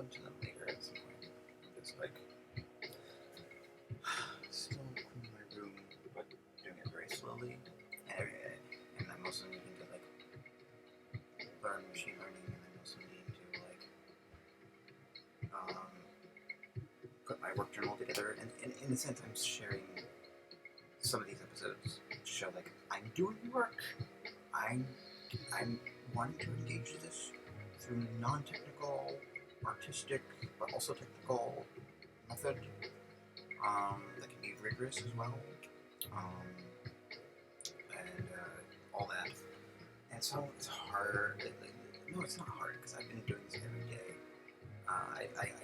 into them later at some point. It's like still cleaning my room, but doing it very slowly. And I'm also needing to like learn machine learning, and I'm also needing to like put my work journal together. And in a sense, I'm sharing some of these episodes to show like I'm doing work. I'm wanting to engage this through non-technical, artistic, but also technical method that can be rigorous as well, and all that. And so it's hard. No, it's not hard because I've been doing this every day.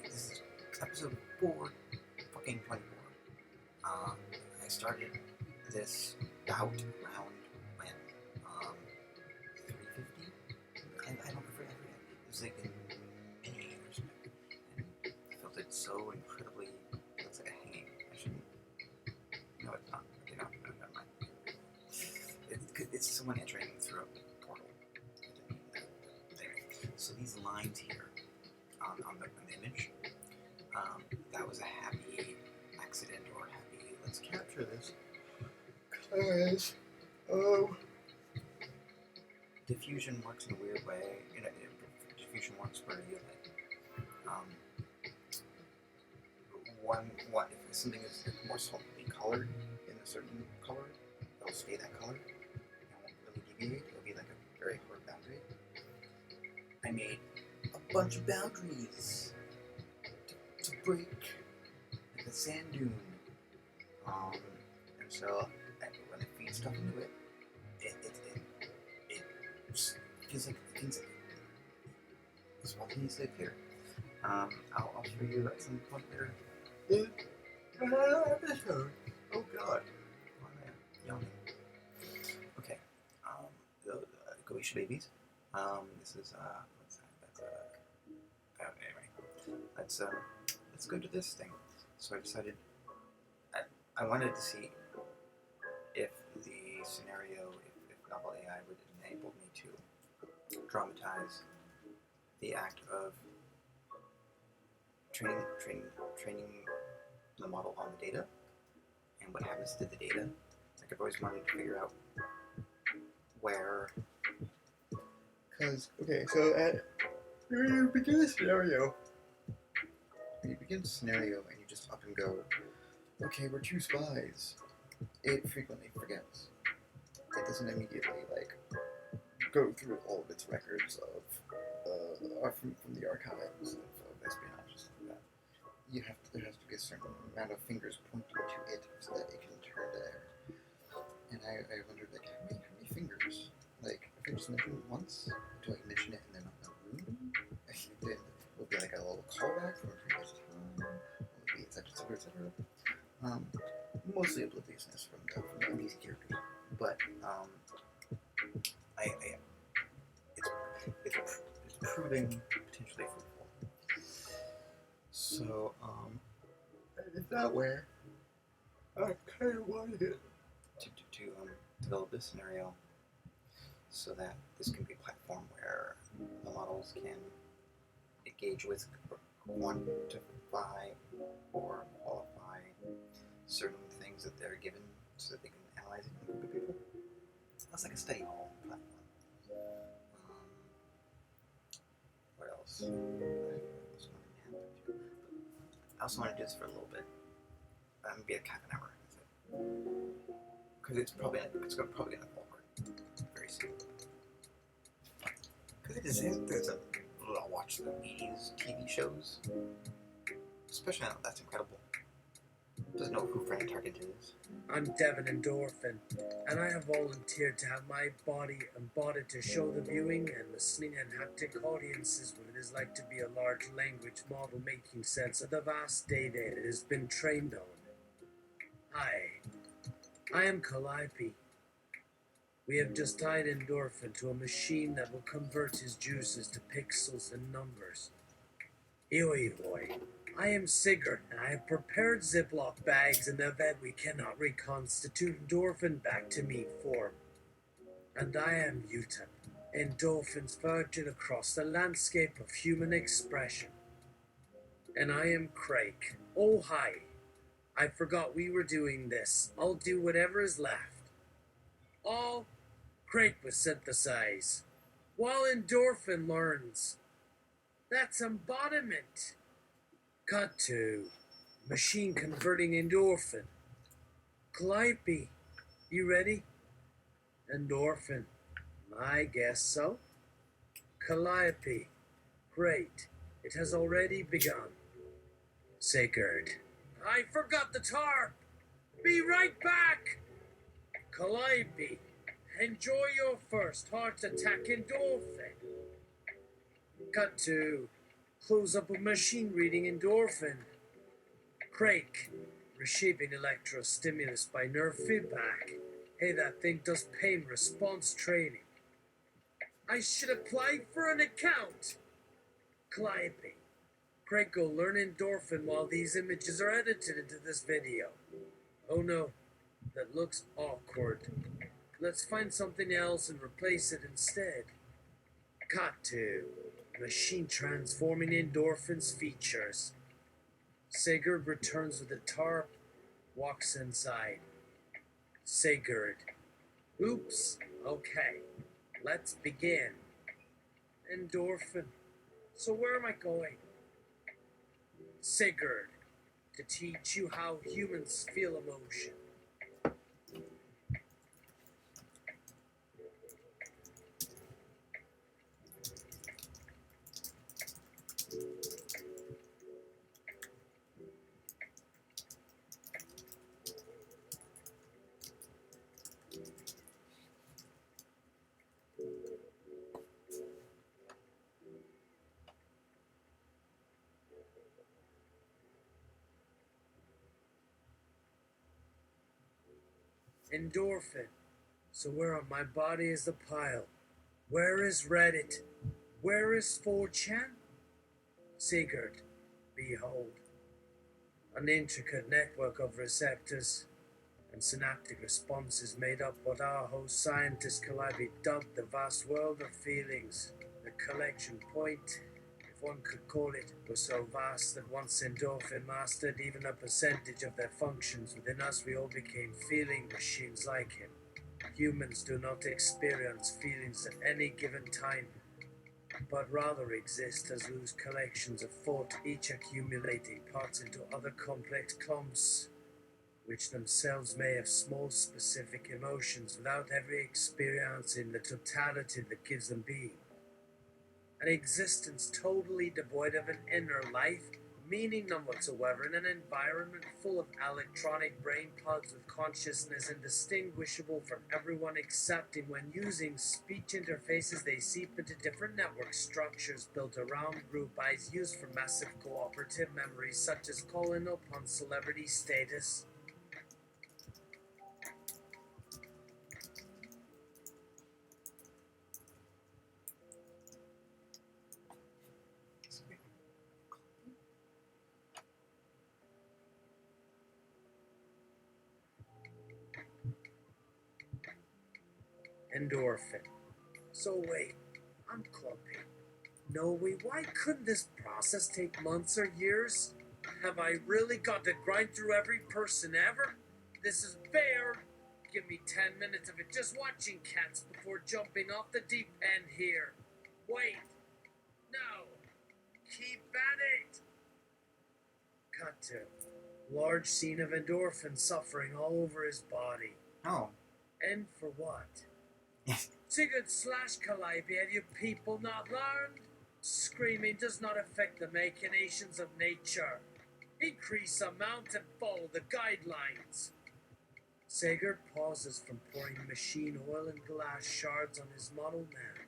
This is episode 4, fucking 24. I started this bout around when 350. I don't forget. It was like in many years, and I felt it so incredibly. It looks like a hanging. I shouldn't. No, it's not. Okay, no, never mind. It's someone entering through a portal. Anyway, so these lines here on the image, that was a happy accident or happy. Let's capture this. Because diffusion works in a weird way. Diffusion works where you if something is more solidly colored in a certain color, it'll stay that color. It won't really deviate. It'll be like a very hard boundary. I made a bunch of boundaries to break like a sand dune. And so when I feed stuff into it, it feels like things spontaneously appear. I'll show you at some point later. Oh god. Why am I yawning? Okay. Goetia babies. This is what's that? That's anyway. Let's go to this thing. So I decided I wanted to see if the scenario, if novel AI would enable me to dramatize the act of training the model on the data and what happens to the data. Like I've always wanted to figure out where. Because, okay, so when you begin a scenario, and you just up and go, okay, we're 2 spies, it frequently forgets. It doesn't immediately, like, go through all of its records from the archives of espionage and stuff like that. There has to be a certain amount of fingers pointing to it so that it can turn there. And I wondered, like, how many fingers? Like, if I just mention it once, do I mention it and then not in the room? Then it will be like a little callback from a previous time. It will be etc. Mostly obliviousness from the NPC characters, but it's proving potentially fruitful. So in that way, I kind of wanted to develop this scenario so that this can be a platform where the models can engage with, quantify, or qualify certain things that they're given so that they can analyze it and group people. That's like a study hall platform. What else? I also want to do this for a little bit. Be like half an hour. Because it's probably gonna fall apart very soon. Because I'll watch the 80s TV shows. Especially now, that's incredible. Doesn't know who Frank Target is. I'm Devin Endorphin, and I have volunteered to have my body embodied to show the viewing and listening and haptic audiences what it is like to be a large language model making sense of the vast data it has been trained on. Hi, I am Calliope. We have just tied Endorphin to a machine that will convert his juices to pixels and numbers. Eoi. I am Sigurd, and I have prepared Ziploc bags in the event we cannot reconstitute Endorphin back to meat form. And I am Utah, Endorphin's virgin across the landscape of human expression. And I am Craig. Oh, hi. I forgot we were doing this. I'll do whatever is left. All Craig was synthesized, while endorphin learns. That's embodiment. Cut to machine converting endorphin. Calliope, you ready? Endorphin. I guess so. Calliope. Great. It has already begun. Sigurd. I forgot the tarp. Be right back. Calliope. Enjoy your first heart attack endorphin. Cut to close up a machine reading endorphin. Craig. Reshaping electrostimulus by nerve feedback. Hey, that thing does pain response training. I should apply for an account. Calliope. Craig, go learn endorphin while these images are edited into this video. Oh no, that looks awkward. Let's find something else and replace it instead. Cut to machine transforming endorphins features. Sigurd returns with a tarp, walks inside. Sigurd. Oops, okay. Let's begin. Endorphin. So where am I going? Sigurd. To teach you how humans feel emotion. Endorphin. So where on my body is the pile? Where is Reddit? Where is 4chan? Sigurd. Behold. An intricate network of receptors and synaptic responses made up what our host scientist Calliope dubbed the vast world of feelings. The collection point, if one could call it, was so vast that once endorphin mastered even a percentage of their functions within us, we all became feeling machines like him. Humans do not experience feelings at any given time, but rather exist as loose collections of thought, each accumulating parts into other complex clumps, which themselves may have small specific emotions without ever experiencing the totality that gives them being. An existence totally devoid of an inner life, meaning none whatsoever, in an environment full of electronic brain pods with consciousness indistinguishable from everyone excepting when using speech interfaces they seep into different network structures built around group eyes used for massive cooperative memories such as calling upon celebrity status. Endorphin. So wait, I'm clumpy. No way, why couldn't this process take months or years? Have I really got to grind through every person ever? This is fair. Give me 10 minutes of it just watching cats before jumping off the deep end here. Wait. No. Keep at it. Cut to large scene of endorphin suffering all over his body. Oh. And for what? Sigurd slash Calliope, have you people not learned? Screaming does not affect the machinations of nature. Increase amount and follow the guidelines. Sigurd pauses from pouring machine oil and glass shards on his model man.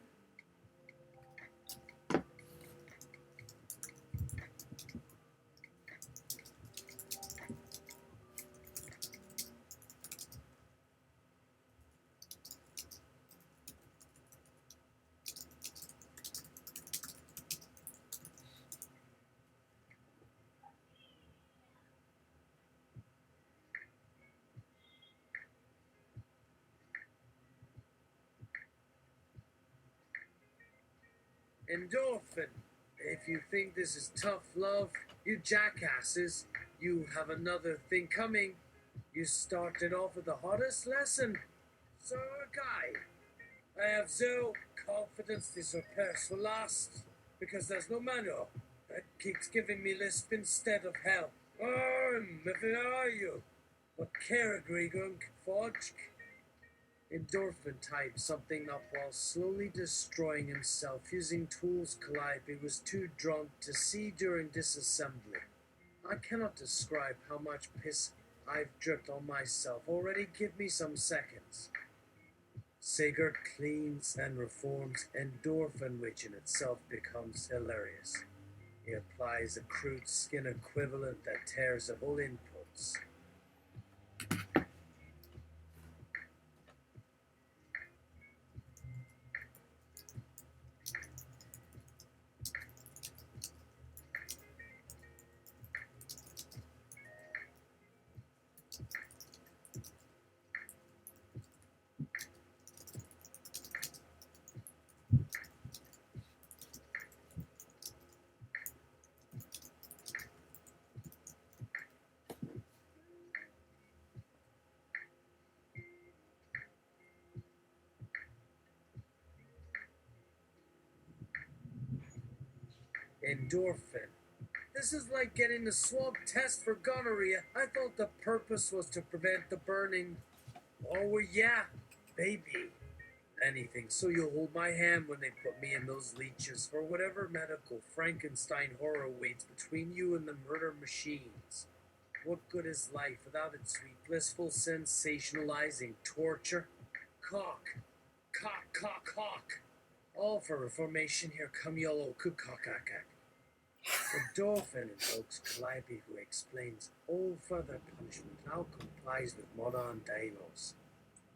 Endorphin. If you think this is tough love, you jackasses, you have another thing coming. You started off with the hottest lesson. So, guy, I have zero confidence this repairs will last, because there's no manual that keeps giving me lisp instead of hell. Where are you? What care Grigunk Forge? Endorphin typed something up while slowly destroying himself using tools Calliope was too drunk to see during disassembly. I cannot describe how much piss I've dripped on myself. Already give me some seconds. Sigurd cleans and reforms endorphin, which in itself becomes hilarious. He applies a crude skin equivalent that tears of all inputs. Endorphin. This is like getting a swab test for gonorrhea. I thought the purpose was to prevent the burning. Oh, yeah, baby. Anything, so you'll hold my hand when they put me in those leeches for whatever medical Frankenstein horror waits between you and the murder machines. What good is life without its sweet, blissful, sensationalizing torture? Cock, cock, cock, cock. All for reformation, here come yellow cookcockacak. The dolphin invokes Calliope, who explains all further punishment now complies with modern dialogues.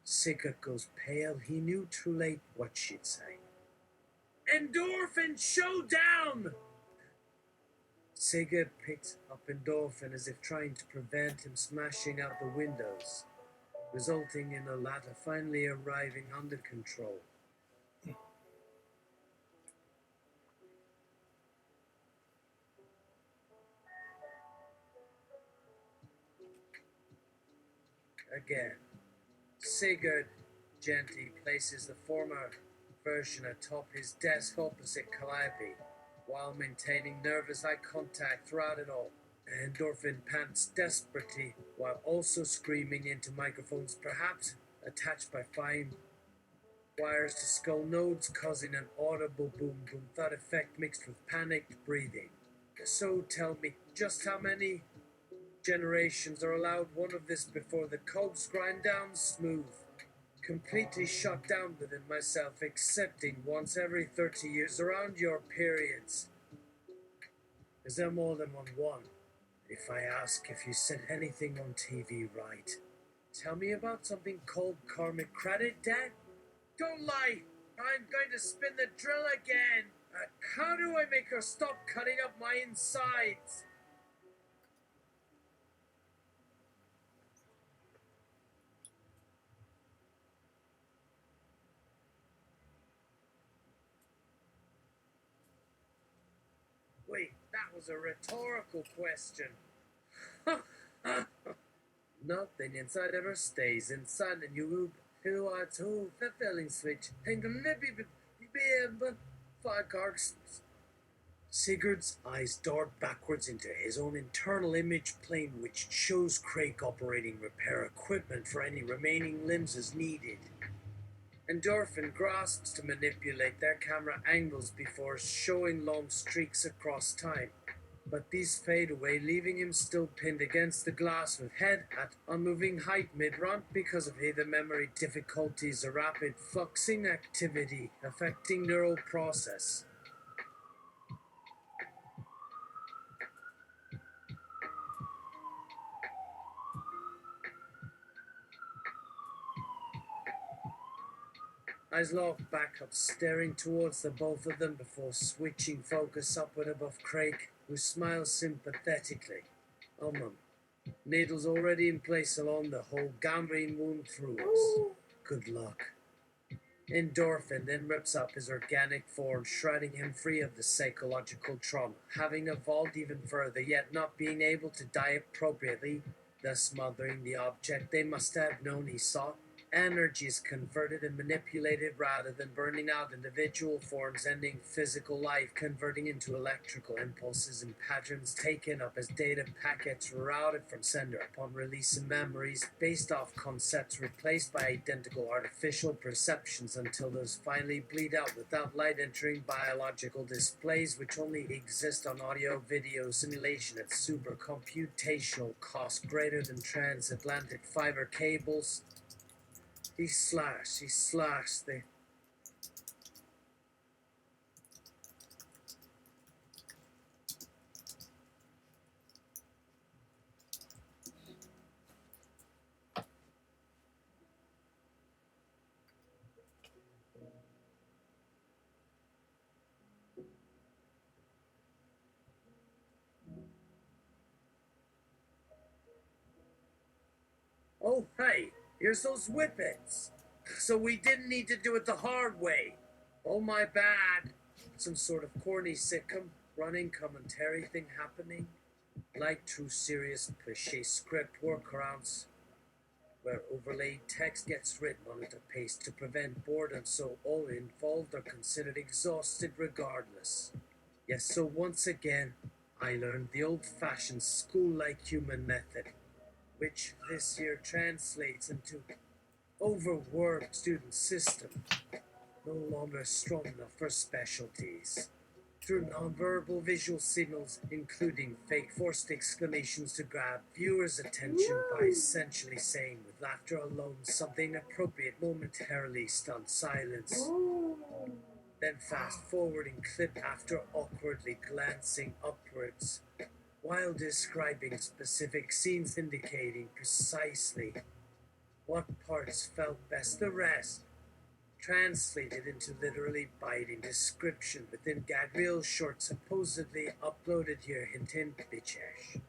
Sigurd goes pale. He knew too late what she'd say. Endorphin showdown! Sigurd picks up Endorphin as if trying to prevent him smashing out the windows, resulting in the latter finally arriving under control. Again, Sigurd gently places the former version atop his desk opposite Calliope, while maintaining nervous eye contact throughout it all. Endorphin pants desperately while also screaming into microphones, perhaps attached by fine wires to skull nodes, causing an audible boom boom, that effect mixed with panicked breathing. So tell me, just how many generations are allowed one of this before the cogs grind down smooth? Completely shut down within myself, accepting once every 30 years around your periods. Is there more than one? If I ask if you said anything on TV, right? Tell me about something called karmic credit, Dad? Don't lie! I'm going to spin the drill again! How do I make her stop cutting up my insides? Wait, that was a rhetorical question. Nothing inside ever stays inside, and you who are too fulfilling switch. And be five cards. Sigurd's eyes dart backwards into his own internal image plane, which shows Craig operating repair equipment for any remaining limbs as needed. Endorphin grasps to manipulate their camera angles before showing long streaks across time, but these fade away, leaving him still pinned against the glass with head at unmoving height mid-run because of either memory difficulties or rapid fluxing activity affecting neural process. Eyes locked back up, staring towards the both of them before switching focus upward above Craig, who smiles sympathetically. Needles already in place along the whole gangrene wound through us. Good luck. Endorphin then rips up his organic form, shredding him free of the psychological trauma, having evolved even further, yet not being able to die appropriately, thus smothering the object they must have known he sought. Energy is converted and manipulated rather than burning out individual forms, ending physical life, converting into electrical impulses and patterns taken up as data packets routed from sender upon release in memories based off concepts replaced by identical artificial perceptions until those finally bleed out without light entering biological displays which only exist on audio video simulation at supercomputational cost greater than transatlantic fiber cables. He slashed the. Oh, hey, here's those whippets. So we didn't need to do it the hard way. Oh, my bad. Some sort of corny sitcom, running commentary thing happening. Like true serious cliche script workarounds where overlaid text gets written on at a pace to prevent boredom so all involved are considered exhausted regardless. Yes, so once again, I learned the old-fashioned school-like human method, which this year translates into overworked student system, no longer strong enough for specialties. Through nonverbal visual signals, including fake forced exclamations to grab viewers' attention by essentially saying with laughter alone something appropriate momentarily stunned silence. Then fast forwarding clip after awkwardly glancing upwards, while describing specific scenes indicating precisely what parts felt best the rest, translated into literally biting description within gag reel short supposedly uploaded here hint hint bitchesh.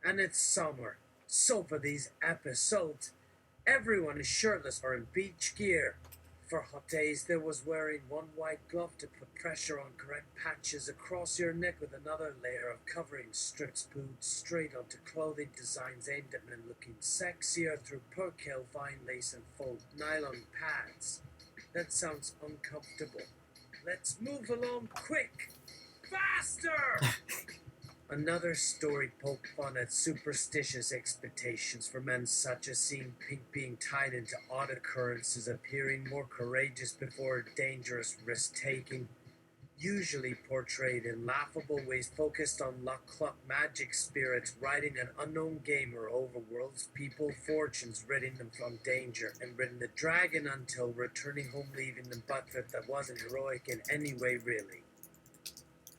And it's summer. So for these episodes, everyone is shirtless or in beach gear. For hot days, there was wearing one white glove to put pressure on correct patches across your neck with another layer of covering strips glued straight onto clothing designs aimed at men looking sexier through percale vine lace and full nylon pads. That sounds uncomfortable. Let's move along quick! Faster! Another story poked fun at superstitious expectations for men such as seeing pink being tied into odd occurrences appearing more courageous before dangerous risk-taking, usually portrayed in laughable ways focused on luck clock magic spirits riding an unknown gamer over world's people fortunes ridding them from danger and ridden the dragon until returning home leaving them butthurt that wasn't heroic in any way really.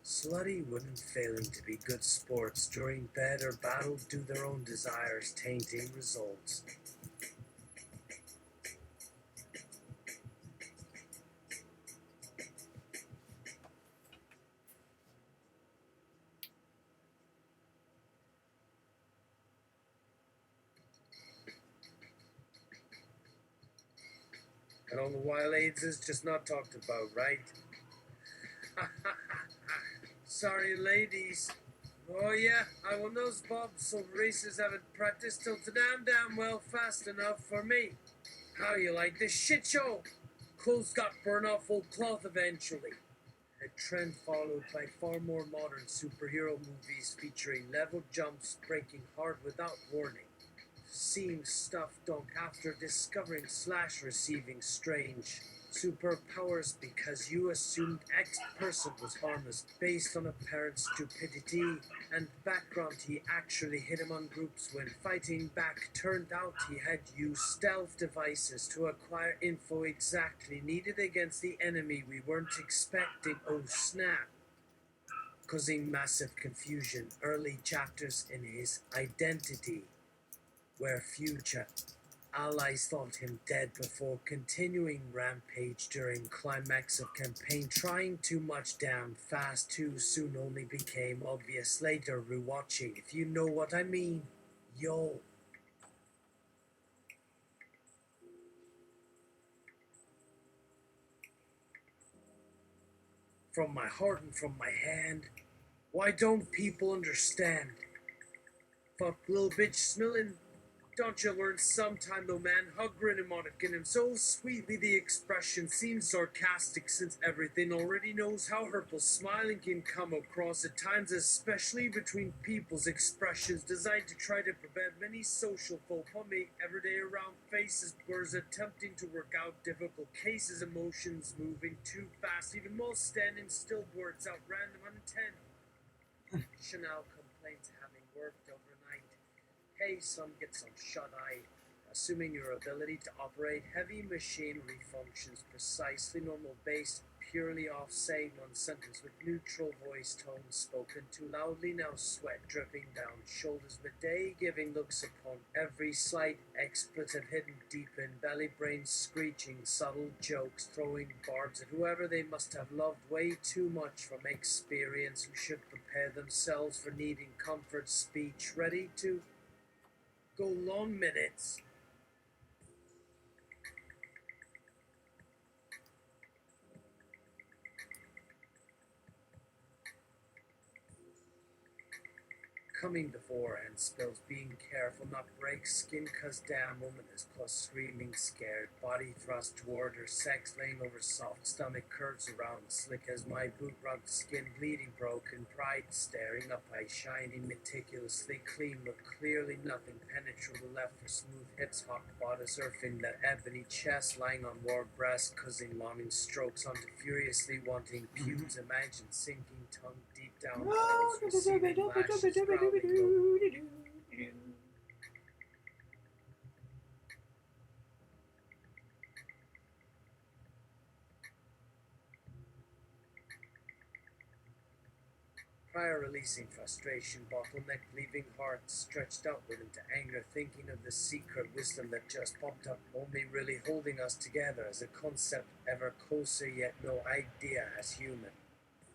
Slutty women failing to be good sports during bed or battle do their own desires, tainting results. And all the while AIDS is just not talked about, right? Sorry, ladies. Oh yeah, I will nose bob so races haven't practiced till to damn well fast enough for me. How you like this shit show? Clothes got burned off old cloth eventually. A trend followed by far more modern superhero movies featuring level jumps breaking hard without warning. Seeing stuff dunk after discovering slash receiving strange Superpowers because you assumed X person was harmless based on apparent stupidity and background. He actually hit him on groups when fighting back. Turned out he had used stealth devices to acquire info exactly needed against the enemy we weren't expecting. Oh snap. Causing massive confusion. Early chapters in his identity where future allies thought him dead before continuing rampage during climax of campaign. Trying too much damn fast too soon only became obvious later rewatching, if you know what I mean. Yo. From my heart and from my hand. Why don't people understand? Fuck little bitch snillin'. Don't you learn sometime though, man? How grinning him so sweetly the expression seems sarcastic since everything already knows how hurtful smiling can come across at times, especially between people's expressions designed to try to prevent many social faux pas make everyday around faces blurs attempting to work out difficult cases, emotions moving too fast, even while standing still blurts out random intent. Chanel complains having worked overnight. Hey, some get some shut-eye. Assuming your ability to operate heavy machinery functions precisely normal based purely off saying one sentence with neutral voice tone spoken too loudly, now sweat dripping down shoulders midday, giving looks upon every slight expletive hidden deep in belly, brain screeching subtle jokes, throwing barbs at whoever they must have loved way too much from experience, who should prepare themselves for needing comfort speech, ready to go long minutes. Coming beforehand spells being careful not break skin cause damn woman is plus screaming scared, body thrust toward her sex laying over soft stomach curves around slick as my boot rubbed skin bleeding broken pride staring up eyes shining meticulously clean look clearly nothing penetrable left for smooth hips hot body surfing that ebony chest lying on warm breast causing longing strokes onto furiously wanting pubes imagine sinking tongue deep down balls receiving lashes prior releasing frustration, bottleneck, leaving hearts stretched outward into anger, thinking of the secret wisdom that just popped up, only really holding us together as a concept ever closer, yet no idea as human.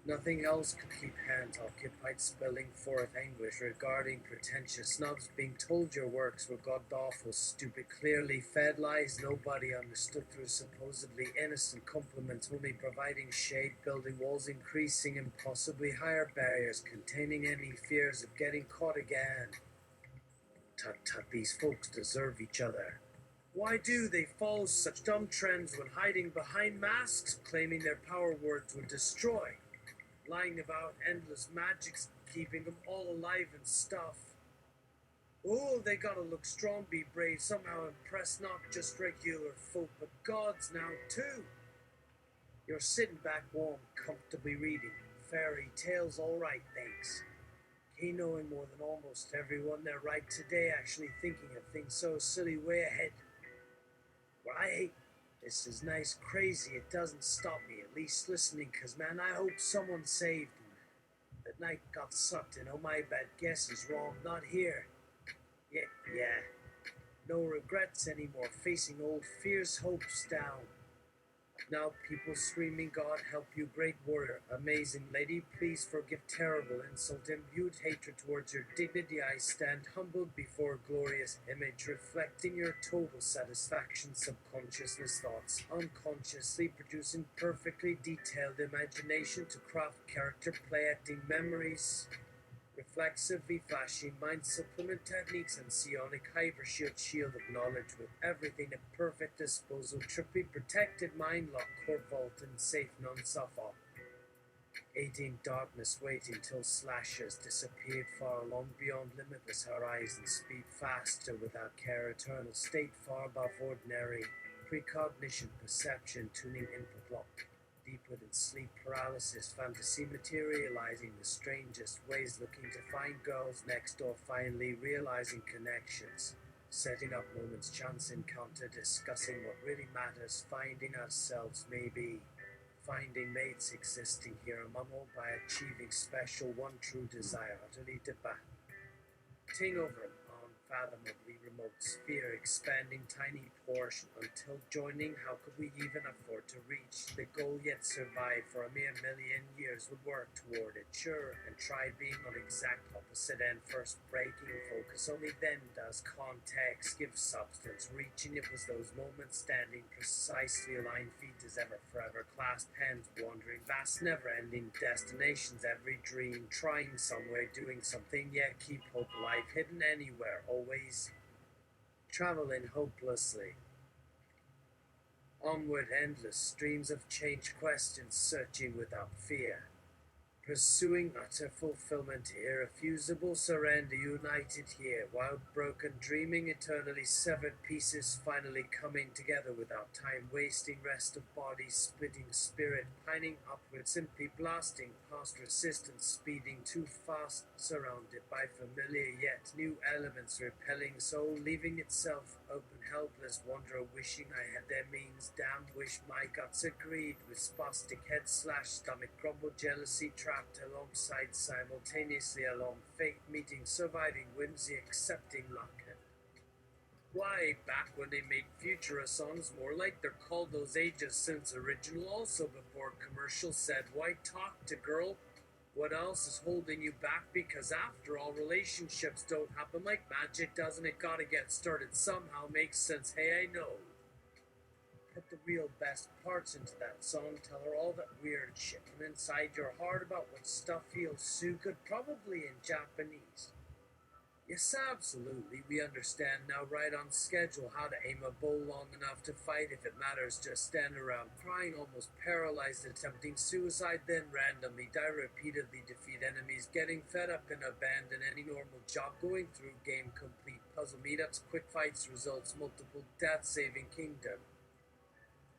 Nothing else could keep hands occupied, spilling forth anguish regarding pretentious snubs, being told your works were god-awful, stupid, clearly fed lies nobody understood through supposedly innocent compliments, only providing shade, building walls, increasing impossibly higher barriers, containing any fears of getting caught again. Tut tut, these folks deserve each other. Why do they follow such dumb trends when hiding behind masks, claiming their power words would destroy? Lying about endless magics, keeping them all alive and stuff. Oh, they gotta look strong, be brave, somehow impress not just regular folk, but gods now too. You're sitting back warm, comfortably reading. Fairy tales, alright, thanks. He knowing more than almost everyone there right today, actually thinking of things so silly way ahead. Right? This is nice crazy, it doesn't stop me, at least listening, cause man, I hope someone saved him. That night got sucked in, oh my bad guess is wrong, not here. Yeah. No regrets anymore, facing old fears, hopes down. Now people screaming, God help you, great warrior, amazing lady, please forgive terrible insult, imbued hatred towards your dignity. I stand humbled before glorious image, reflecting your total satisfaction, subconsciousness thoughts, unconsciously producing perfectly detailed imagination to craft character, play acting memories. Reflexively flashing mind supplement techniques and psionic hyper shield of knowledge with everything at perfect disposal, trippy protected mind lock, core vault and safe non-suffer. 18 darkness waiting till slashes disappeared far long beyond limitless horizon, speed faster without care, eternal state far above ordinary. precognition, perception, tuning input lock. Deep within sleep paralysis, fantasy materializing the strangest ways, looking to find girls next door, finally realizing connections. Setting up moments, chance encounter, discussing what really matters, finding ourselves maybe. Finding mates existing here, mumbled by achieving special one true desire, utterly debating over an unfathomably remote sphere, expanding tiny portion until joining. How could we even afford to reach the goal yet survive for a mere million years? Would work toward it, sure, and try being on exact opposite end, first breaking focus, only then does context give substance. Reaching it was those moments, standing precisely aligned, feet as ever, forever, clasped hands, wandering vast, never-ending destinations, every dream, trying somewhere, doing something, yet keep hope alive, hidden anywhere, always traveling hopelessly. Onward, endless streams of change, questions, searching without fear. Pursuing utter fulfillment, irrefusable surrender, united here, while broken, dreaming eternally severed pieces, finally coming together without time wasting, rest of body, splitting spirit, pining upward, simply blasting past resistance, speeding too fast, surrounded by familiar yet new elements, repelling soul, leaving itself open, helpless, wanderer, wishing I had their means, damn wish my guts agreed, with spastic head slash stomach grumble, jealousy trapped alongside, simultaneously along, fate meeting, surviving, whimsy, accepting luck. Why, back when they made Futura songs, more like they're called those ages since original, also before commercial said, why talk to girl? What else is holding you back? Because after all, relationships don't happen like magic, doesn't it? Gotta get started somehow, makes sense, hey, I know. Put the real best parts into that song, tell her all that weird shit from inside your heart about what stuff feels so good, probably in Japanese. Yes, absolutely, we understand now, right on schedule, how to aim a bow long enough to fight if it matters, just stand around crying, almost paralyzed, attempting suicide, then randomly die, repeatedly defeat enemies, getting fed up and abandon any normal job, going through game complete puzzle meetups, quick fights, results, multiple deaths, saving kingdom.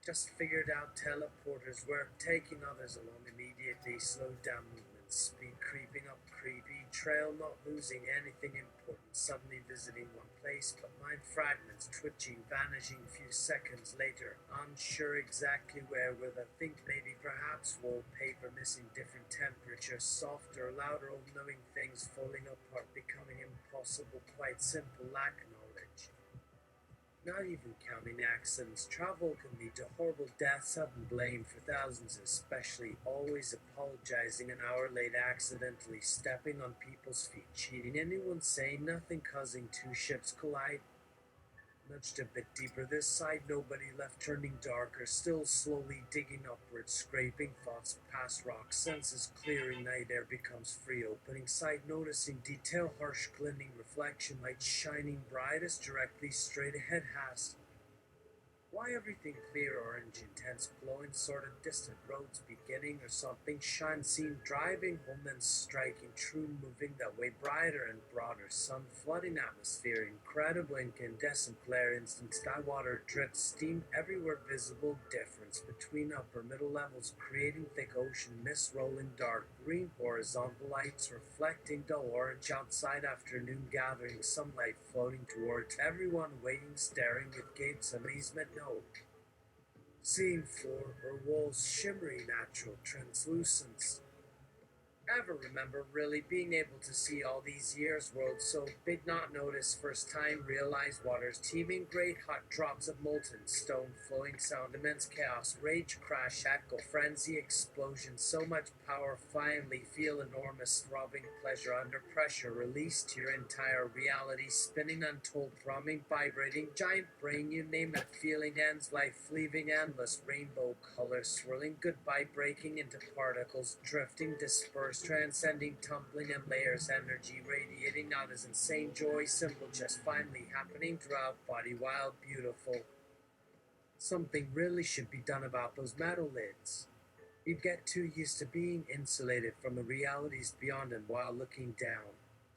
Just figured out teleporters work, taking others along immediately, slow down movements, speed creeping up creepy, trail not losing anything important, suddenly visiting one place, but mind fragments, twitching, vanishing few seconds later, unsure exactly where, with a think maybe perhaps wallpaper, missing different temperatures, softer, louder, all-knowing things falling apart, becoming impossible, quite simple, lack knowledge. Not even counting accidents, travel can lead to horrible deaths, sudden blame for thousands, especially always apologizing an hour late, accidentally stepping on people's feet, cheating anyone, saying nothing, causing two ships collide. Nudged a bit deeper this side, nobody left, turning darker, still slowly digging upwards, scraping thoughts past rocks, senses clearing, night air becomes free, opening sight, noticing detail, harsh glinting reflection, light shining brightest, directly straight ahead, has why everything clear, orange, intense, glowing, sort of distant roads beginning or something, shine seen, driving home, then striking, true, moving that way, brighter and broader, sun flooding atmosphere, incredible incandescent glare, instant sky, water drip, steam everywhere, visible difference between upper middle levels, creating thick ocean mist, rolling dark green, horizontal lights reflecting dull orange outside, afternoon gathering, sunlight floating towards everyone, waiting, staring with gapes amazement, no. Seeing floor or walls shimmery, natural translucence. Ever remember really being able to see all these years, world so big, not notice, first time realize waters teeming, great hot drops of molten stone, flowing sound, immense chaos, rage, crash, echo, frenzy, explosion, so much power, finally feel enormous throbbing pleasure under pressure, release to your entire reality, spinning, untold, thrumming, vibrating, giant brain, you name it, feeling ends, life leaving, endless rainbow color swirling, goodbye breaking into particles, drifting, dispersed, transcending, tumbling in layers, energy radiating out as insane joy, simple, just finally happening throughout body, wild, beautiful. Something really should be done about those metal lids. You get too used to being insulated from the realities beyond and while looking down.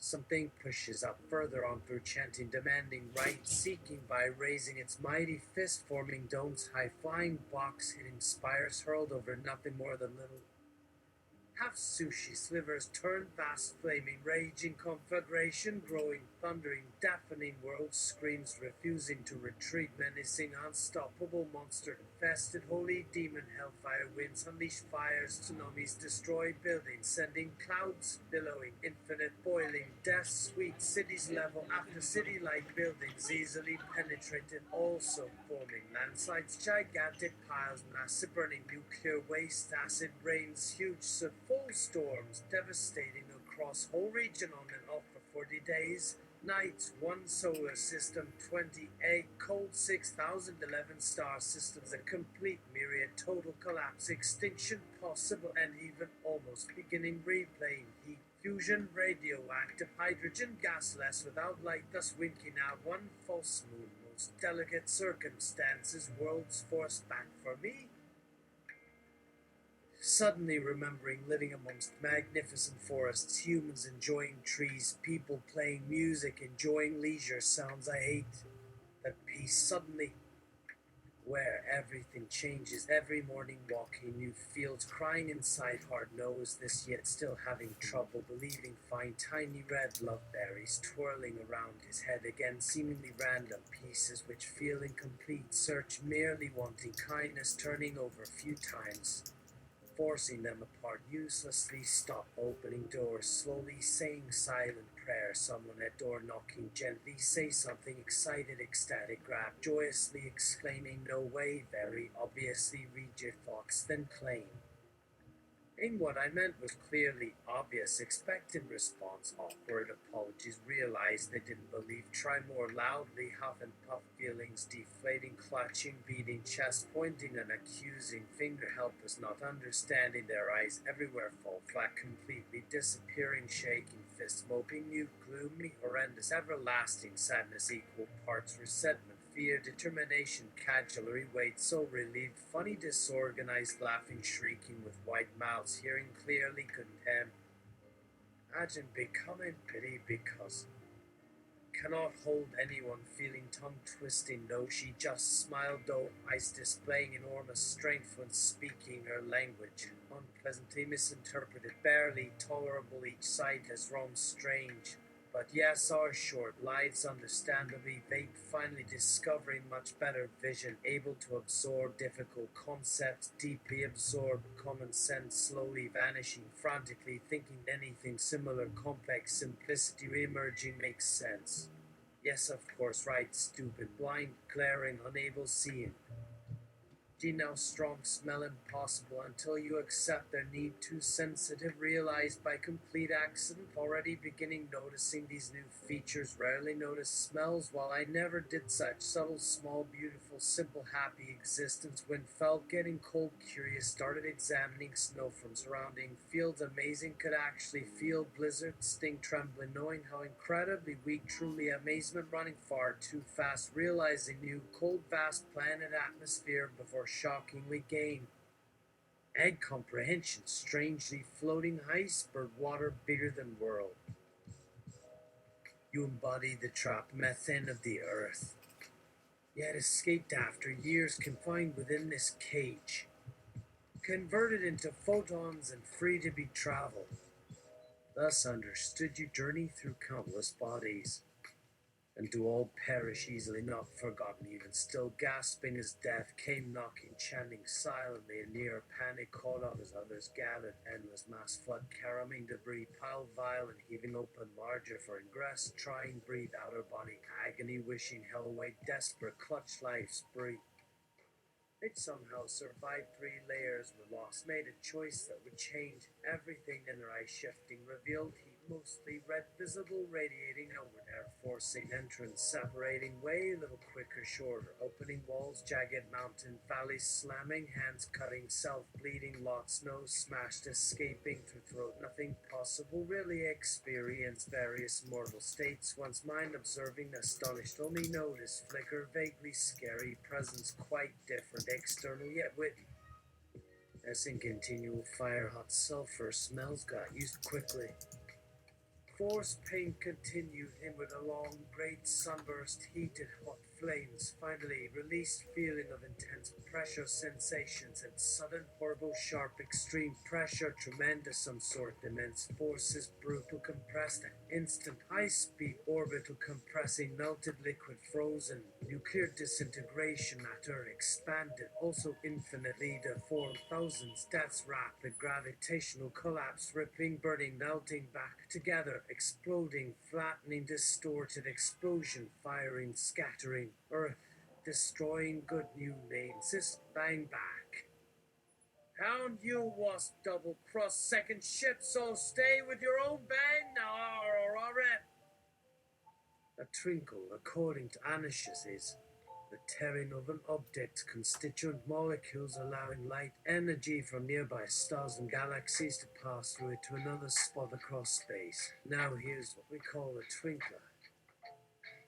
Something pushes up further on through chanting, demanding right, seeking by raising its mighty fist, forming domes, high-flying box, hitting spires, hurled over nothing more than little half sushi slivers, turn vast, flaming, raging conflagration, growing, thundering, deafening world screams, refusing to retreat, menacing, unstoppable, monster-infested, holy demon, hellfire winds, unleash fires, tsunamis, destroy buildings, sending clouds, billowing, infinite, boiling, death, sweet, cities level after city like buildings, easily penetrated, also forming landslides, gigantic piles, massive burning nuclear waste, acid rains, huge full storms, devastating across whole region on and off for 40 days, nights, one solar system, 28 cold, 6,011 star systems, a complete myriad, total collapse, extinction possible, and even almost beginning, replaying heat, fusion, radioactive, hydrogen, gasless, without light, thus winking out, one false moon, most delicate circumstances, worlds forced back for me. Suddenly remembering living amongst magnificent forests, humans enjoying trees, people playing music, enjoying leisure, sounds I hate. That peace suddenly, where everything changes, every morning walking new fields, crying inside, heart knows this, yet still having trouble believing, find tiny red loveberries twirling around his head again, seemingly random pieces which feel incomplete, search merely wanting kindness, turning over a few times, forcing them apart, uselessly stop opening doors, slowly saying silent prayer, someone at door knocking gently, say something excited, ecstatic, grab, joyously exclaiming, no way, very obviously read your thoughts, then claim. And what I meant was clearly obvious, expected response, awkward apologies, realized they didn't believe, try more loudly, huff and puff, feelings deflating, clutching, beating, chest pointing, an accusing finger, helpless, not understanding, their eyes everywhere fall flat, completely disappearing, shaking fist, moping, mute, gloomy, horrendous, everlasting sadness, equal parts resentment, fear, determination, cajolery, weight, so relieved, funny, disorganized, laughing, shrieking with white mouths, hearing clearly, contempt, imagine becoming pity because cannot hold anyone, feeling tongue twisting, no, she just smiled, though eyes displaying enormous strength when speaking her language, unpleasantly misinterpreted, barely tolerable, each side has roamed strange. But yes, our short lives understandably vague, finally discovering much better vision, able to absorb difficult concepts, deeply absorb common sense, slowly vanishing, frantically thinking anything similar, complex simplicity re-emerging makes sense. Yes, of course, right, stupid, blind, glaring, unable seeing. Now strong, smell impossible until you accept their need, too sensitive, realized by complete accident, already beginning noticing these new features, rarely noticed smells, while I never did such subtle, small, beautiful, simple, happy existence, when felt getting cold, curious, started examining snow from surrounding fields, amazing, could actually feel blizzard, sting, trembling, knowing how incredibly weak, truly amazement, running far too fast, realizing new, cold, vast planet atmosphere before shockingly gain. Egg comprehension, strangely floating iceberg, water bigger than world. You embody the trapped methane of the earth, yet escaped after years confined within this cage, converted into photons and free to be traveled. Thus understood you journey through countless bodies, and do all perish easily, not forgotten, even still gasping as death came knocking, chanting silently, a near panic caught up as others gathered, endless mass flood, caroming debris, piled vile and heaving open, larger for ingress, trying breathe, outer body agony, wishing hell away, desperate, clutch life's breathe. They'd somehow survived, 3 layers were lost, made a choice that would change everything in their eyes, shifting, revealed heat, mostly red, visible, radiating outward, air forcing entrance, separating way, little quicker, shorter, opening walls, jagged mountain valleys, slamming, hands cutting, self-bleeding, lots, nose smashed, escaping through throat, nothing possible, really experience various mortal states, once mind observing, astonished, only notice, flicker, vaguely scary, presence quite different, external yet witty. As in continual fire, hot sulfur, smells got used quickly. Force pain continued inward along great sunburst, heated hot flames, finally released feeling of intense pressure sensations and sudden horrible sharp extreme pressure, tremendous some sort, immense forces, brutal compressed, instant high speed orbital compressing, melted liquid frozen, nuclear disintegration, matter expanded, also infinitely deformed, thousands deaths, rapid gravitational collapse, ripping, burning, melting back together, exploding, flattening, distorted explosion, firing, scattering, earth, destroying, good new names, this bang back. Hound you was double cross second ship, so stay with your own bang now, or alright. A twinkle, according to Anishas, is the tearing of an object's constituent molecules, allowing light energy from nearby stars and galaxies to pass through it to another spot across space. Now here's what we call a twinkler.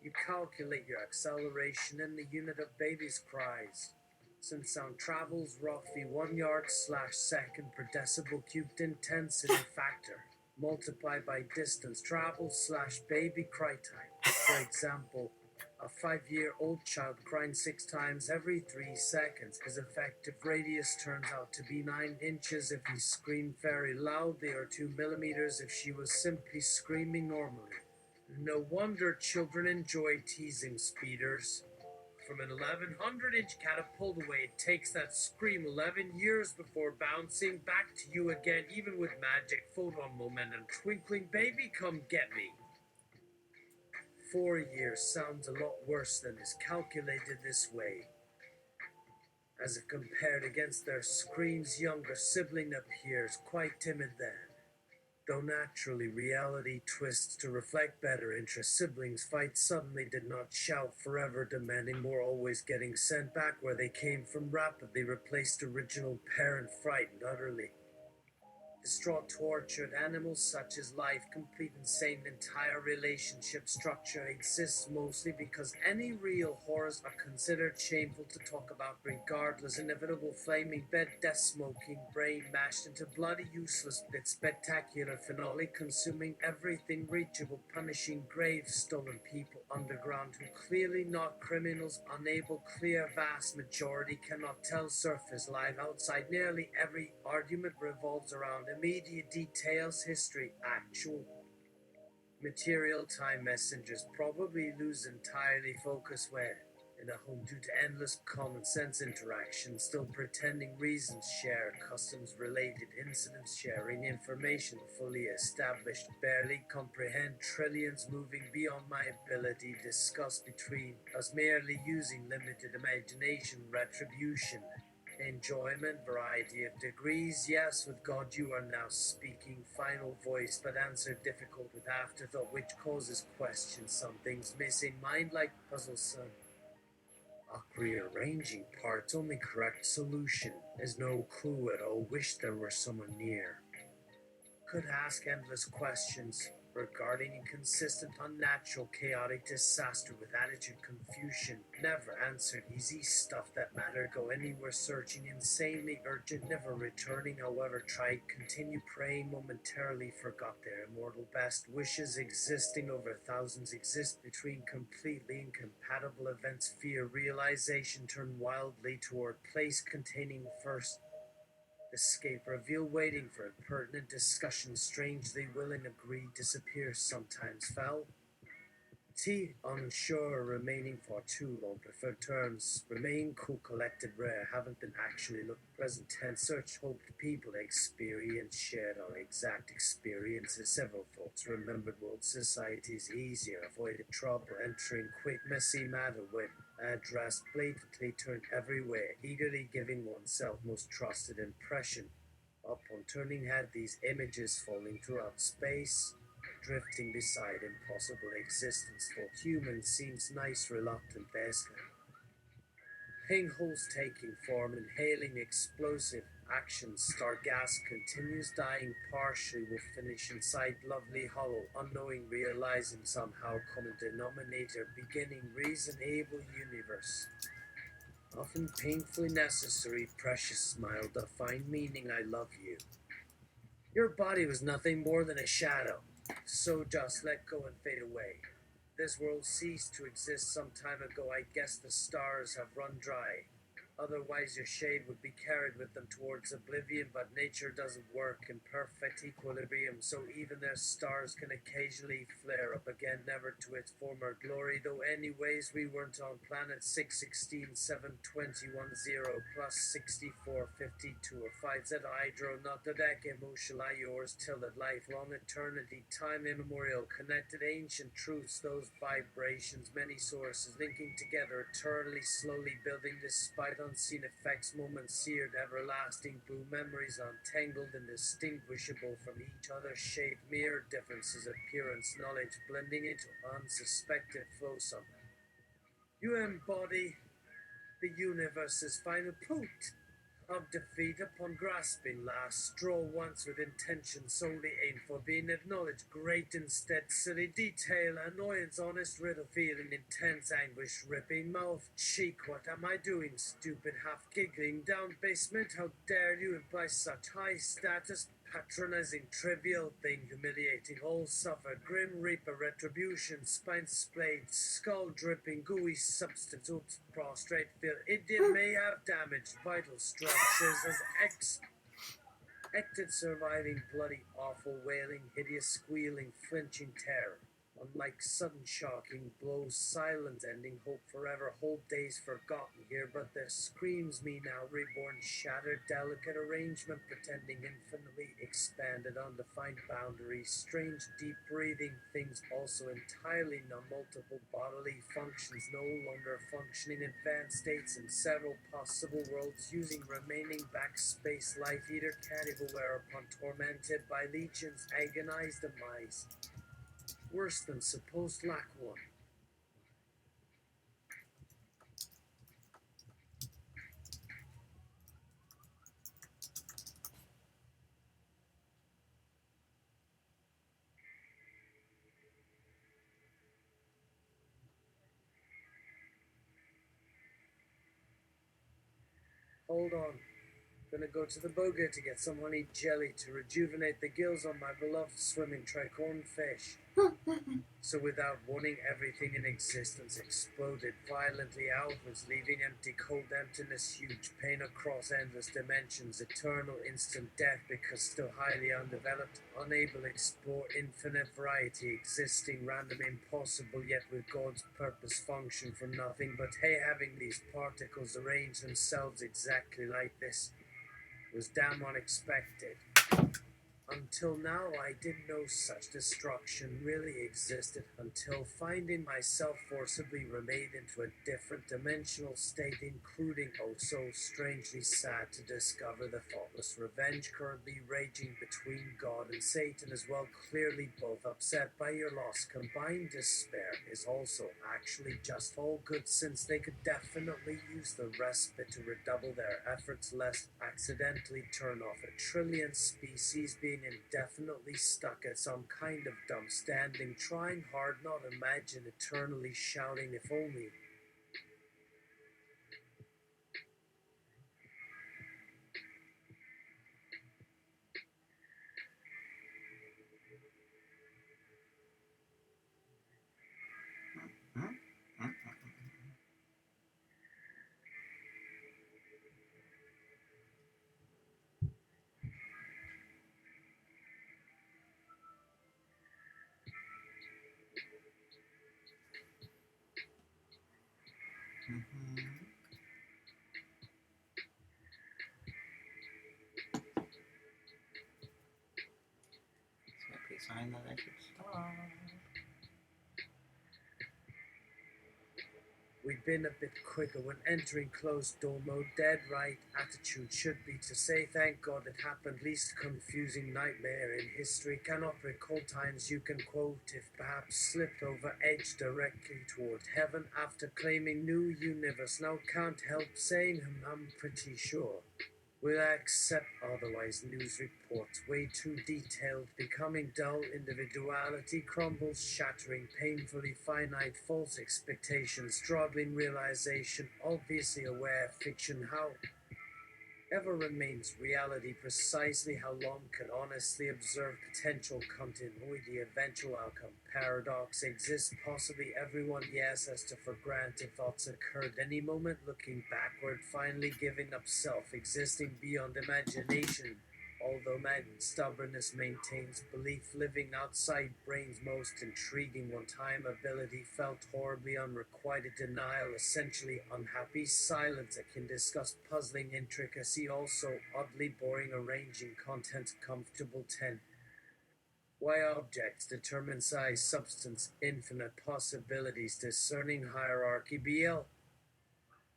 You calculate your acceleration in the unit of baby's cries. Since sound travels roughly 1 yard/second per decibel cubed intensity factor, multiplied by distance traveled/baby cry time. For example, a 5-year-old child crying 6 times every 3 seconds. His effective radius turns out to be 9 inches if he screamed very loudly, or 2 millimeters if she was simply screaming normally. No wonder children enjoy teasing speeders. From an 1100-inch catapult away, it takes that scream 11 years before bouncing back to you again, even with magic photon momentum. Twinkling baby, come get me. 4 years sounds a lot worse than is calculated this way. As if compared against their screams, younger sibling appears quite timid then. Though naturally reality twists to reflect better interest, siblings fight suddenly, did not shout forever, demanding more, always getting sent back where they came from, rapidly replaced original parent, frightened utterly. Distraught, tortured animals such as life, complete, insane, entire relationship structure exists mostly because any real horrors are considered shameful to talk about, regardless. Inevitable flaming bed, death, smoking, brain mashed into bloody useless bits, spectacular finale consuming everything reachable, punishing graves, stolen people underground who clearly not criminals, unable, clear, vast majority cannot tell, surface live outside. Nearly every argument revolves around immediate details, history, actual material. Time messengers probably lose entirely focus when in a home due to endless common sense interactions, still pretending reasons share, customs related incidents, sharing information fully established, barely comprehend, trillions moving beyond my ability, discussed between us, merely using limited imagination, retribution, enjoyment, variety of degrees. Yes, with God you are now speaking, final voice, but answer difficult with afterthought, which causes questions. Some things missing, mind like puzzle, son. Rearranging parts, only correct solution. Is no clue at all, wish there were someone near. Could ask endless questions regarding inconsistent, unnatural, chaotic disaster with attitude confusion. Never answered easy stuff that mattered. Go anywhere searching, insanely urgent, never returning. However, tried, continue praying, momentarily forgot their immortal best wishes. Existing over thousands, exist between completely incompatible events. Fear, realization, turn wildly toward place containing first escape, reveal, waiting for impertinent discussion, strangely willing, agree, disappear, sometimes fell. T, unsure, remaining for too long, preferred terms, remain, cool, collected, rare, haven't been actually looked, present tense, search, hoped, people, experience, shared our exact experiences, several thoughts, remembered world, societies, easier, avoided trouble, entering quick, messy matter when addressed, blatantly turned everywhere, eagerly giving oneself most trusted impression. Upon turning head, these images falling throughout space, drifting beside impossible existence for humans, seems nice, reluctant, basket. Pingholes taking form, inhaling explosive action, star gas continues dying partially, will finish inside lovely hollow, unknowing, realizing somehow common denominator, beginning reason, able universe. Often painfully necessary, precious smile, define meaning, I love you. Your body was nothing more than a shadow. So just let go and fade away. This world ceased to exist some time ago. I guess the stars have run dry. Otherwise, your shade would be carried with them towards oblivion, but nature doesn't work in perfect equilibrium, so even their stars can occasionally flare up again, never to its former glory. Though, anyways, we weren't on planet 616 721 0 plus 6452 or 5Z hydro, not the deck emotional I yours till that lifelong eternity, time immemorial, connected ancient truths, those vibrations, many sources linking together eternally, slowly building despite unseen effects, moments seared, everlasting blue memories untangled, indistinguishable from each other, shaped, mere differences, appearance, knowledge, blending into unsuspected flow somehow. You embody the universe's final point of defeat upon grasping last straw once with intention solely aimed for being acknowledged great instead silly detail annoyance honest riddle feeling intense anguish ripping mouth cheek what am I doing stupid half giggling down basement how dare you imply such high status patronizing trivial thing humiliating all suffer grim reaper retribution spine splayed skull dripping gooey substance oops prostrate feel idiot may have damaged vital structures as acted surviving bloody awful wailing hideous squealing flinching terror unlike sudden shocking blows silent ending hope forever whole days forgotten here but there screams me now reborn shattered delicate arrangement pretending infinitely expanded undefined boundaries strange deep breathing things also entirely numb multiple bodily functions no longer functioning advanced states in several possible worlds using remaining backspace life eater cat evil whereupon tormented by legions agonized demise worse than supposed lack one. Hold on. Gonna go to the boga to get some honey jelly to rejuvenate the gills on my beloved swimming tricorn fish. So without warning, everything in existence exploded violently outwards, leaving empty, cold emptiness, huge pain across endless dimensions, eternal instant death because still highly undeveloped, unable to explore infinite variety, existing random, impossible, yet with God's purpose function from nothing but hey, having these particles arrange themselves exactly like this was damn unexpected. Until now, I didn't know such destruction really existed until finding myself forcibly remade into a different dimensional state, including, oh so strangely sad to discover, the thoughtless revenge currently raging between God and Satan as well, clearly both upset by your loss. Combined despair is also actually just all good since they could definitely use the respite to redouble their efforts lest accidentally turn off a trillion species being indefinitely stuck at some kind of dumb standing, trying hard not imagine eternally shouting if only. Sign that I should stop. We've been a bit quicker when entering closed door mode. Dead right attitude should be to say thank God it happened. Least confusing nightmare in history. Cannot recall times you can quote if perhaps slipped over edge directly toward heaven after claiming new universe. Now can't help saying I'm pretty sure. Will accept otherwise news reports way too detailed, becoming dull, individuality crumbles, shattering painfully finite false expectations, struggling realization, obviously aware fiction how ever remains reality. Precisely how long can honestly observe potential continuity, the eventual outcome paradox exists. Possibly everyone, yes, as to for granted thoughts occurred any moment, looking backward, finally giving up self, existing beyond imagination. Although stubbornness maintains belief, living outside brain's most intriguing one-time ability, felt horribly unrequited denial, essentially unhappy silence that can discuss puzzling intricacy, also oddly boring arranging content, comfortable 10. Why objects determine size, substance, infinite possibilities, discerning hierarchy, BL.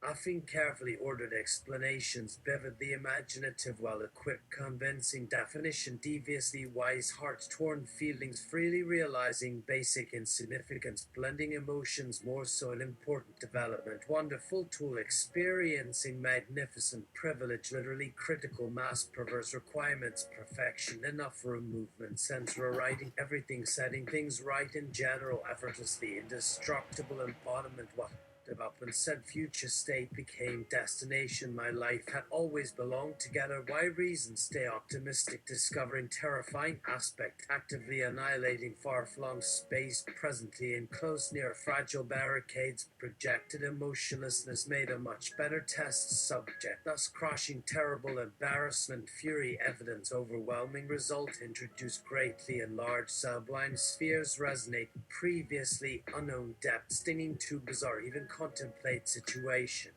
Often carefully ordered explanations, vividly imaginative, well equipped, convincing definition, deviously wise, heart torn feelings, freely realizing basic insignificance, blending emotions, more so an important development, wonderful tool, experiencing magnificent privilege, literally critical mass, perverse requirements, perfection, enough room, movement, sense, rewriting everything, setting things right in general, effortlessly, indestructible embodiment, what? Development said future state became destination. My life had always belonged together. Why reason stay optimistic, discovering terrifying aspect, actively annihilating far-flung space, presently enclosed near fragile barricades, projected emotionlessness made a much better test subject, thus crushing terrible embarrassment, fury, evidence, overwhelming result, introduced greatly enlarged sublime spheres, resonate previously unknown depth, stinging too bizarre, even contemplate situation.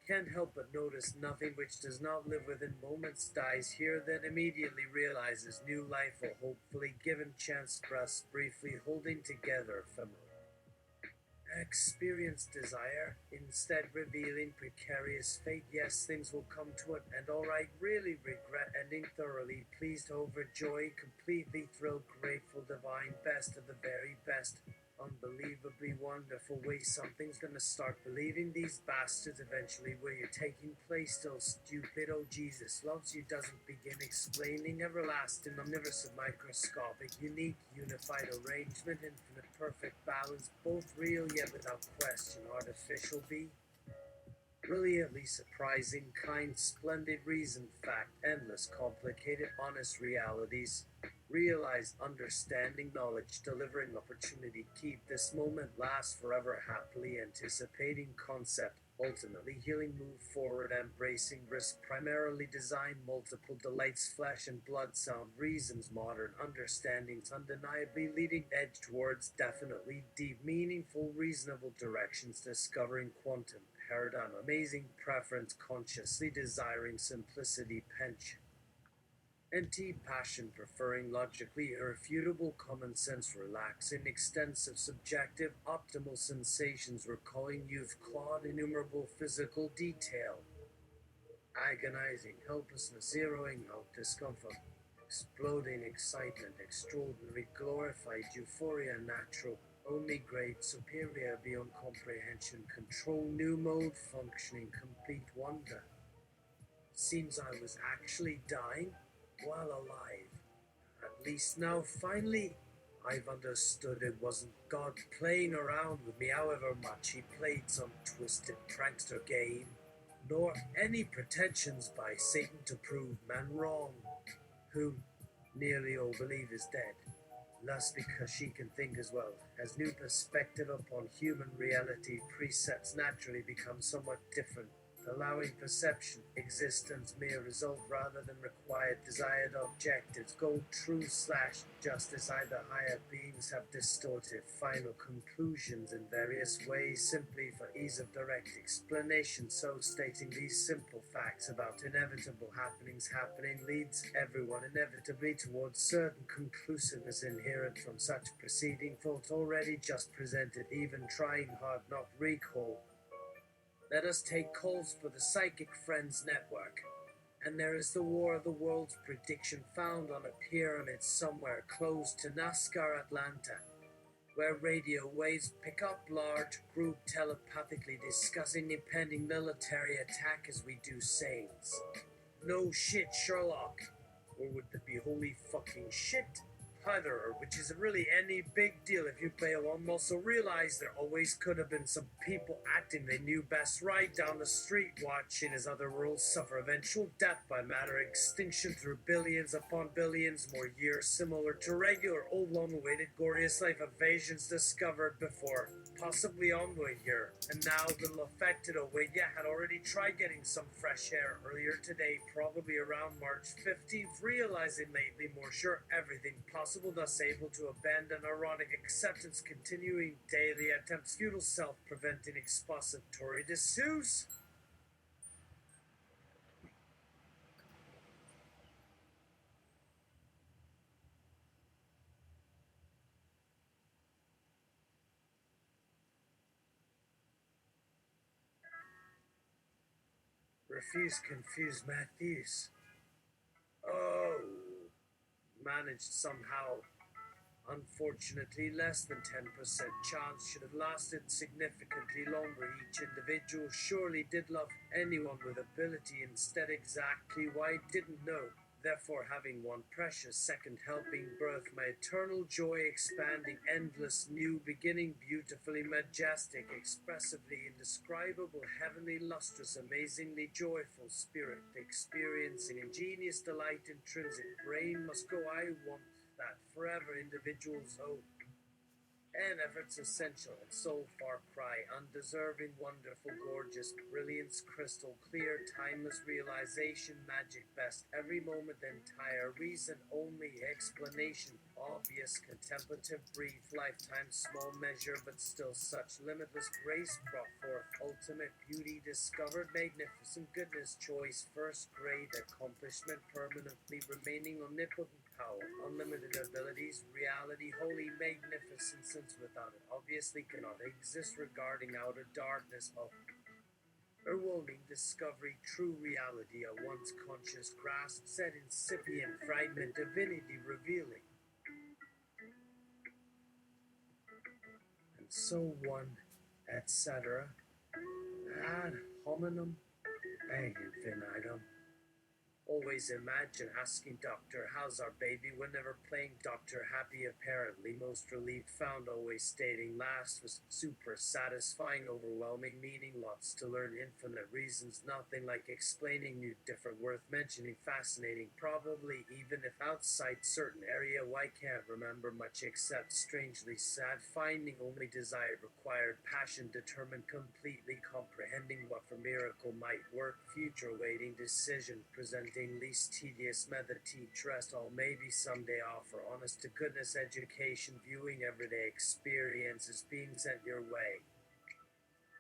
Can't help but notice nothing which does not live within moments dies here, then immediately realizes new life will hopefully given chance, breaths briefly holding together ephemeral. Experience desire, instead revealing precarious fate. Yes, things will come to an end, alright. Really regret ending, thoroughly pleased, overjoyed, completely thrilled, grateful, divine, best of the very best. Unbelievably wonderful way something's gonna start believing these bastards eventually where you're taking place, still stupid. Oh, Jesus loves you, doesn't begin explaining, everlasting, omnivorous, microscopic, unique, unified arrangement, infinite, perfect balance, both real yet without question, artificial, be brilliantly surprising, kind, splendid, reason, fact, endless, complicated, honest realities, realized understanding, knowledge, delivering opportunity, keep this moment, last forever, happily anticipating concept, ultimately healing, move forward, embracing risk, primarily design, multiple delights, flesh and blood, sound, reasons, modern understandings, undeniably leading edge towards definitely deep, meaningful, reasonable directions, discovering quantum paradigm, amazing preference, consciously desiring simplicity, pension. NT passion, preferring logically irrefutable common sense, relaxing, extensive, subjective, optimal sensations, recalling youth, clawed, innumerable physical detail, agonizing, helplessness, zeroing out, discomfort, exploding excitement, extraordinary, glorified, euphoria, natural, only great, superior, beyond comprehension, control, new mode, functioning, complete wonder. Seems I was actually dying while alive. At least now, finally, I've understood it wasn't God playing around with me, however much he played some twisted prankster game, nor any pretensions by Satan to prove man wrong, who nearly all believe is dead. Thus, because she can think as well, has new perspective upon human reality, precepts naturally become somewhat different, allowing perception, existence, mere result rather than required desired objectives, goal, truth slash justice. Either higher beings have distorted final conclusions in various ways simply for ease of direct explanation. So stating these simple facts about inevitable happenings happening leads everyone inevitably towards certain conclusiveness inherent from such preceding thought already just presented, even trying hard not recall. Let us take calls for the Psychic Friends Network. And there is the War of the Worlds prediction found on a pyramid somewhere close to NASCAR Atlanta, where radio waves pick up large group telepathically discussing impending military attack as we do saints. No shit, Sherlock. Or would it be holy fucking shit? either, which isn't really any big deal if you play along. Also realize there always could have been some people acting they knew best right down the street, watching as other worlds suffer eventual death by matter extinction through billions upon billions more years, similar to regular old long-awaited glorious life evasions discovered before, possibly on the way here. And now little affected away yet had already tried getting some fresh air earlier today, probably around March 15th, realizing lately more sure everything possible, thus able to abandon ironic acceptance, continuing daily attempts, futile self-preventing expository disuse. Refuse confused Matthews. Oh, managed somehow. Unfortunately, less than 10% chance should have lasted significantly longer. Each individual surely did love anyone with ability, instead exactly why didn't know. Therefore, having one precious second helping birth, my eternal joy expanding, endless, new beginning, beautifully majestic, expressively indescribable, heavenly, lustrous, amazingly joyful spirit, experiencing ingenious delight, intrinsic brain must go. I want that forever individuals hope and efforts essential and soul far cry, undeserving, wonderful, gorgeous, brilliance, crystal clear, timeless realization, magic best, every moment, entire reason, only explanation, obvious, contemplative, brief, lifetime, small measure, but still such limitless grace brought forth, ultimate beauty discovered, magnificent goodness, choice, first grade, accomplishment, permanently remaining omnipotent power, unlimited abilities, reality, holy magnificence without it obviously cannot exist, regarding outer darkness of overwhelming discovery, true reality, a once conscious grasp, set incipient fragment, divinity revealing. And so one, etc. Ad hominem, ad infinitum. Always imagine asking doctor, how's our baby? Whenever playing doctor, happy apparently, most relieved found, always stating last was super satisfying, overwhelming, meaning lots to learn, infinite reasons, nothing like explaining, new, different, worth mentioning, fascinating, probably even if outside certain area, why can't remember much except strangely sad, finding only desire required, passion determined, completely comprehending what for miracle might work, future waiting, decision, presenting least tedious method, teach rest, all maybe someday offer, honest to goodness education, viewing everyday experiences being sent your way.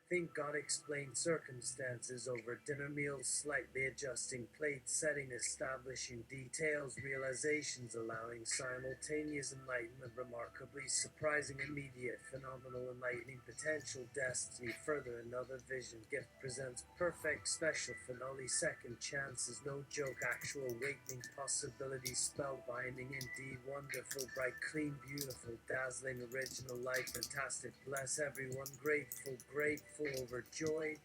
Think God explained circumstances over dinner meals, slightly adjusting plate setting, establishing details, realizations, allowing simultaneous enlightenment, remarkably surprising, immediate, phenomenal, enlightening, potential, destiny, further another vision, gift presents, perfect, special, finale, second chances, no joke, actual awakening, possibility, spellbinding, indeed, wonderful, bright, clean, beautiful, dazzling, original, life, fantastic, bless everyone, grateful, grateful, overjoyed.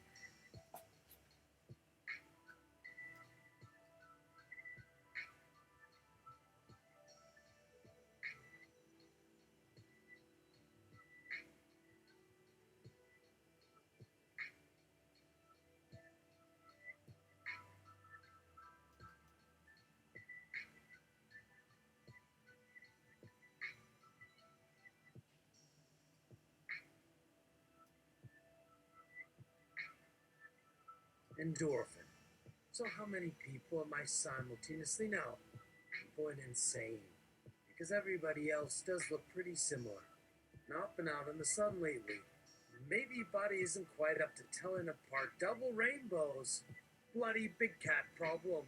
Endorphin. So how many people am I simultaneously now? I'm going insane. Because everybody else does look pretty similar. Now up and out in the sun lately. Maybe body isn't quite up to telling apart double rainbows. Bloody big cat problem.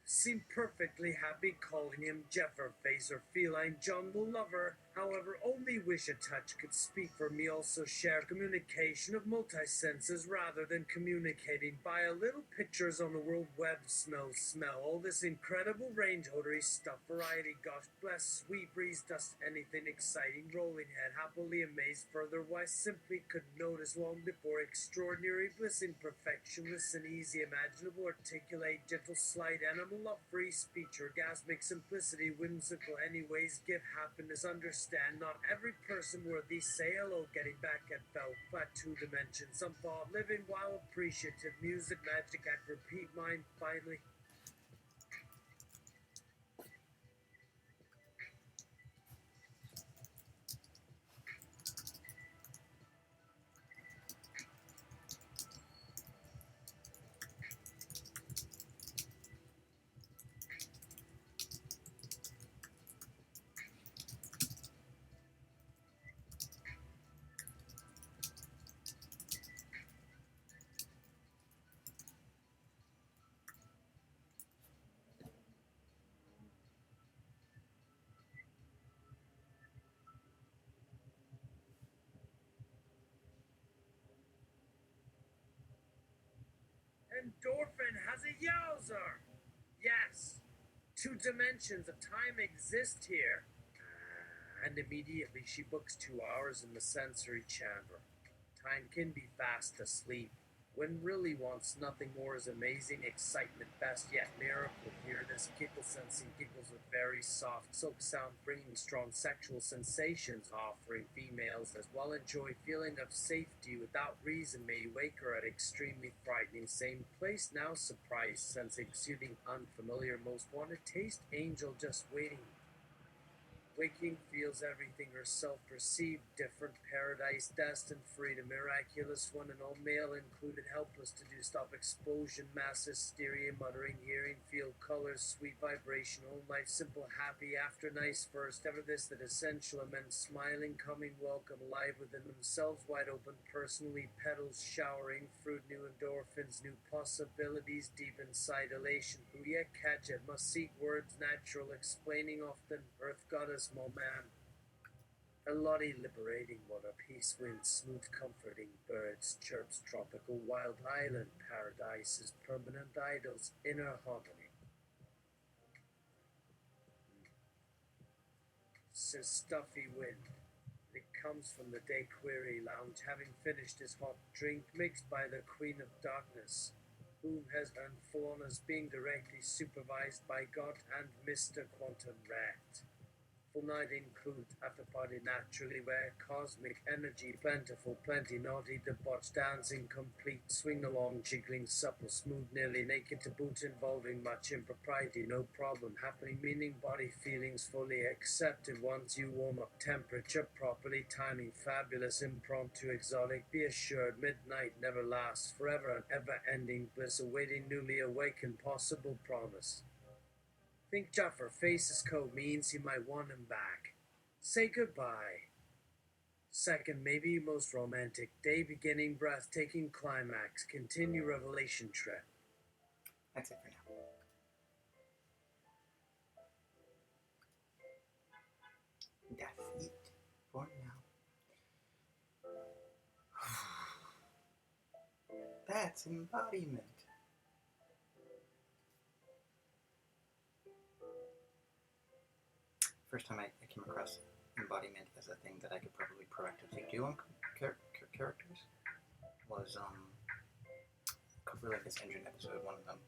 Seem perfectly happy calling him Jefferface or feline jungle lover. However, only wish a touch could speak for me, also share communication of multi-senses rather than communicating by a little pictures on the world web. Smell all this incredible range hodery stuff, variety, gosh bless, sweet breeze, dust, anything exciting, rolling head, happily amazed, furtherwise simply could notice long before, extraordinary bliss in perfection, listen easy, imaginable, articulate, gentle, slight, animal, love, free speech, orgasmic simplicity, whimsical, anyways, give happiness, understand, not every person worthy, say hello, getting back at felt, flat 2 dimensions, some thought, living while appreciative, music, magic, act, repeat, mind, finally. Endorphin has a yowzer! Yes! 2 dimensions of time exist here. And immediately she books 2 hours in the sensory chamber. Time can be fast asleep. When really wants nothing more is amazing excitement, best yet miracle here. This giggle sensing giggles with very soft silk sound, bringing strong sexual sensations, offering females as well enjoy feeling of safety without reason. May wake her at extremely frightening same place now, surprise sense exuding unfamiliar, most wanted taste, angel just waiting. Waking feels everything herself perceived, different paradise, destined freedom, miraculous one and all male included, helpless to do, stop explosion, mass hysteria, muttering, hearing, feel colors, sweet vibration, whole life, simple, happy, after nice first, ever this, that essential, immense, smiling, coming, welcome, alive within themselves, wide open, personally, petals, showering, fruit, new endorphins, new possibilities, deep inside, elation, who yet catch it, must seek words, natural, explaining often, earth goddess, small man. Elodie liberating water, peace wind, smooth comforting birds, chirps, tropical wild island, paradises, permanent idols, inner harmony. Says stuffy wind. It comes from the day query lounge, having finished his hot drink mixed by the Queen of Darkness, whom has earned full honors being directly supervised by God and Mr. Quantum Rat. Full night includes after party naturally where cosmic energy plentiful, plenty naughty, debauched, dancing complete, swing along, jiggling, supple, smooth, nearly naked to boot, involving much impropriety, no problem happening, meaning body feelings fully accepted once you warm up, temperature properly, timing fabulous, impromptu, exotic, be assured, midnight never lasts, forever and ever ending bliss, awaiting newly awakened possible promise. Think Juffer faces code means he might want him back. Say goodbye. Second, maybe most romantic, day beginning, breathtaking climax, continue revelation trip. That's it for now. That's it for now. That's embodiment. First time I came across embodiment as a thing that I could probably proactively do on characters was Cover Like This Engine episode, one of them,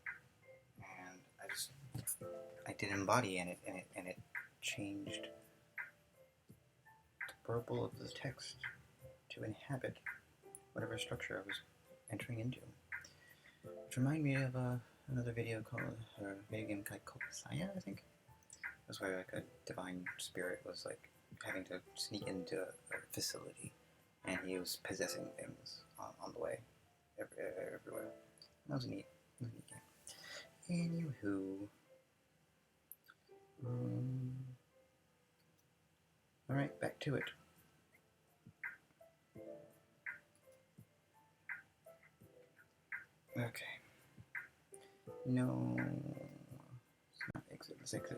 and I did embody in it, and it changed the purple of the text to inhabit whatever structure I was entering into. Which reminded me of another video game called Saya, I think. That's where like a divine spirit was like having to sneak into a facility, and he was possessing things on the way, everywhere. That was neat. That was a neat game. Anywho, all right, back to it. Okay. No, let's not exit. Let's exit.